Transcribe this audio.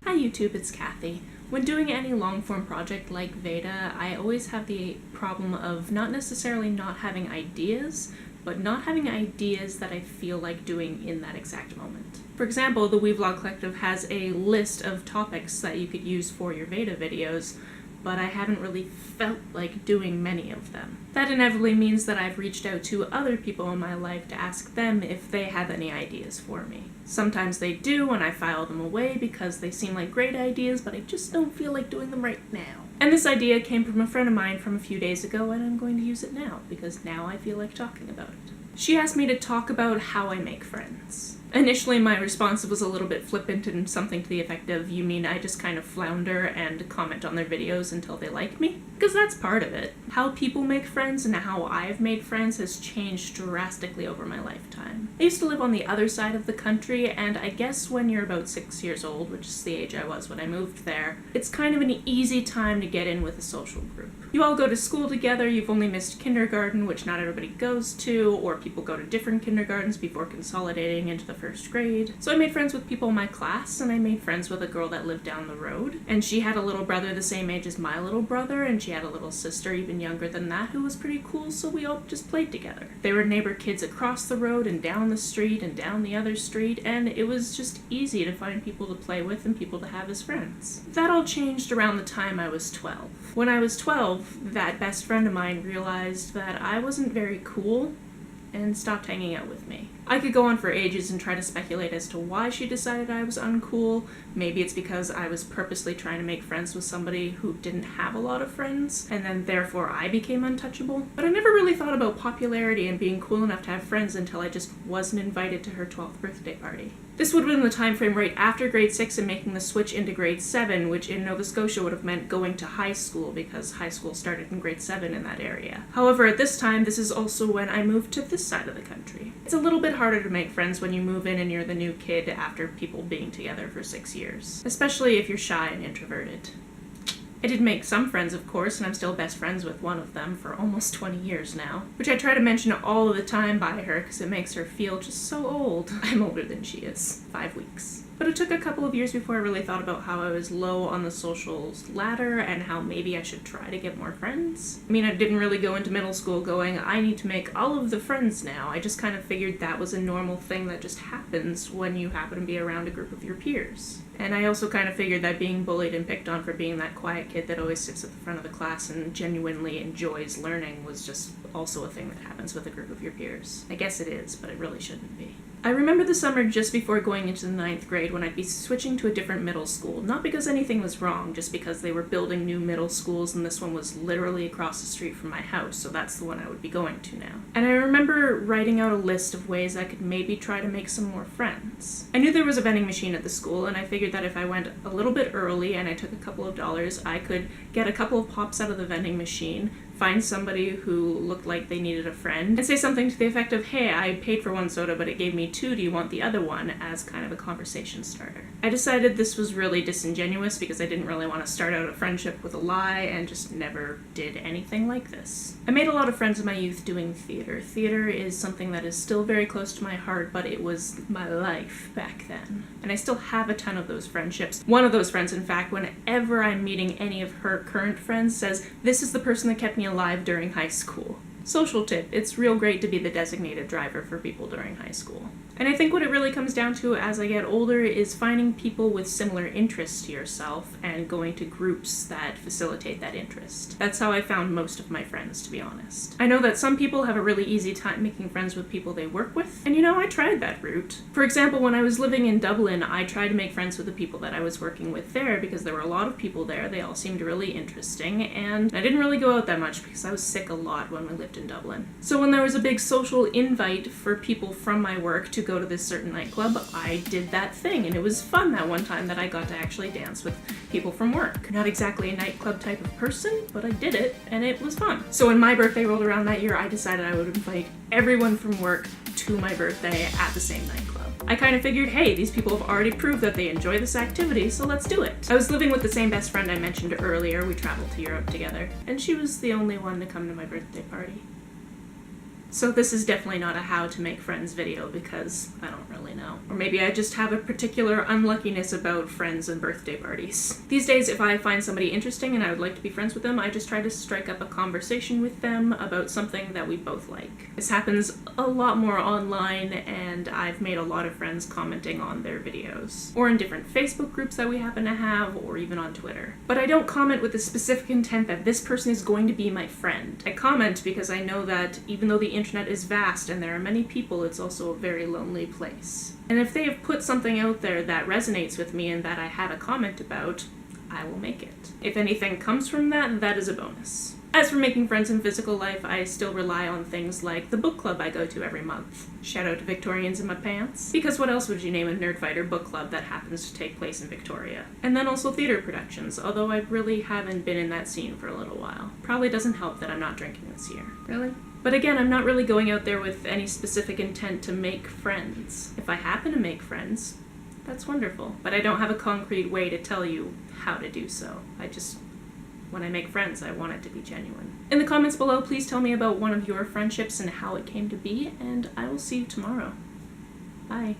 Hi YouTube, it's Kathy. When doing any long-form project like VEDA, I always have the problem of not necessarily not having ideas, but not having ideas that I feel like doing in that exact moment. For example, the Vlog Collective has a list of topics that you could use for your VEDA videos, but I haven't really felt like doing many of them. That inevitably means that I've reached out to other people in my life to ask them if they have any ideas for me. Sometimes they do, and I file them away because they seem like great ideas, but I just don't feel like doing them right now. And this idea came from a friend of mine from a few days ago, and I'm going to use it now, because now I feel like talking about it. She asked me to talk about how I make friends. Initially, my response was a little bit flippant and something to the effect of, you mean I just kind of flounder and comment on their videos until they like me? Because that's part of it. How people make friends and how I've made friends has changed drastically over my lifetime. I used to live on the other side of the country, and I guess when you're about 6 years old, which is the age I was when I moved there, it's kind of an easy time to get in with a social group. You all go to school together, you've only missed kindergarten, which not everybody goes to, or people go to different kindergartens before consolidating into the first grade. So I made friends with people in my class, and I made friends with a girl that lived down the road. And she had a little brother the same age as my little brother, and she had a little sister even younger than that who was pretty cool, so we all just played together. They were neighbor kids across the road and down the street and down the other street, and it was just easy to find people to play with and people to have as friends. That all changed around the time I was 12. When I was 12, that best friend of mine realized that I wasn't very cool and stopped hanging out with me. I could go on for ages and try to speculate as to why she decided I was uncool. Maybe it's because I was purposely trying to make friends with somebody who didn't have a lot of friends, and then therefore I became untouchable. But I never really thought about popularity and being cool enough to have friends until I just wasn't invited to her 12th birthday party. This would have been the time frame right after grade 6 and making the switch into grade 7, which in Nova Scotia would have meant going to high school because high school started in grade 7 in that area. However, at this time, this is also when I moved to this side of the country. It's a little bit harder to make friends when you move in and you're the new kid after people being together for 6 years, especially if you're shy and introverted. I did make some friends, of course, and I'm still best friends with one of them for almost 20 years now, which I try to mention all of the time by her because it makes her feel just so old. I'm older than she is, 5 weeks. But it took a couple of years before I really thought about how I was low on the social ladder and how maybe I should try to get more friends. I mean, I didn't really go into middle school going, I need to make all of the friends now. I just kind of figured that was a normal thing that just happens when you happen to be around a group of your peers. And I also kind of figured that being bullied and picked on for being that quiet kid that always sits at the front of the class and genuinely enjoys learning was just also a thing that happens with a group of your peers. I guess it is, but it really shouldn't be. I remember the summer just before going into the 9th grade when I'd be switching to a different middle school, not because anything was wrong, just because they were building new middle schools and this one was literally across the street from my house, so that's the one I would be going to now. And I remember writing out a list of ways I could maybe try to make some more friends. I knew there was a vending machine at the school, and I figured that if I went a little bit early and I took a couple of dollars, I could get a couple of pops out of the vending machine, find somebody who looked like they needed a friend, and say something to the effect of, hey, I paid for one soda, but it gave me 2, do you want the other one, as kind of a conversation starter. I decided this was really disingenuous because I didn't really want to start out a friendship with a lie and just never did anything like this. I made a lot of friends in my youth doing theater. Theater is something that is still very close to my heart, but it was my life back then. And I still have a ton of those friendships. One of those friends, in fact, whenever I'm meeting any of her current friends, says, this is the person that kept me alive during high school. Social tip, it's real great to be the designated driver for people during high school. And I think what it really comes down to as I get older is finding people with similar interests to yourself and going to groups that facilitate that interest. That's how I found most of my friends, to be honest. I know that some people have a really easy time making friends with people they work with, and I tried that route. For example, when I was living in Dublin, I tried to make friends with the people that I was working with there because there were a lot of people there, they all seemed really interesting, and I didn't really go out that much because I was sick a lot when we lived in Dublin. So when there was a big social invite for people from my work to go to this certain nightclub, I did that thing, and it was fun that one time that I got to actually dance with people from work. Not exactly a nightclub type of person, but I did it, and it was fun. So when my birthday rolled around that year, I decided I would invite everyone from work to my birthday at the same nightclub. I kind of figured, hey, these people have already proved that they enjoy this activity, so let's do it. I was living with the same best friend I mentioned earlier. We traveled to Europe together, and she was the only one to come to my birthday party. So this is definitely not a how to make friends video because I don't really know. Or maybe I just have a particular unluckiness about friends and birthday parties. These days, if I find somebody interesting and I would like to be friends with them, I just try to strike up a conversation with them about something that we both like. This happens a lot more online, and I've made a lot of friends commenting on their videos. Or in different Facebook groups that we happen to have, or even on Twitter. But I don't comment with the specific intent that this person is going to be my friend. I comment because I know that even though the internet is vast and there are many people, it's also a very lonely place. And if they have put something out there that resonates with me and that I had a comment about, I will make it. If anything comes from that, that is a bonus. As for making friends in physical life, I still rely on things like the book club I go to every month. Shout out to Victorians in my pants. Because what else would you name a Nerdfighter book club that happens to take place in Victoria? And then also theater productions, although I really haven't been in that scene for a little while. Probably doesn't help that I'm not drinking this year. Really? But again, I'm not really going out there with any specific intent to make friends. If I happen to make friends, that's wonderful. But I don't have a concrete way to tell you how to do so. When I make friends, I want it to be genuine. In the comments below, please tell me about one of your friendships and how it came to be, and I will see you tomorrow. Bye.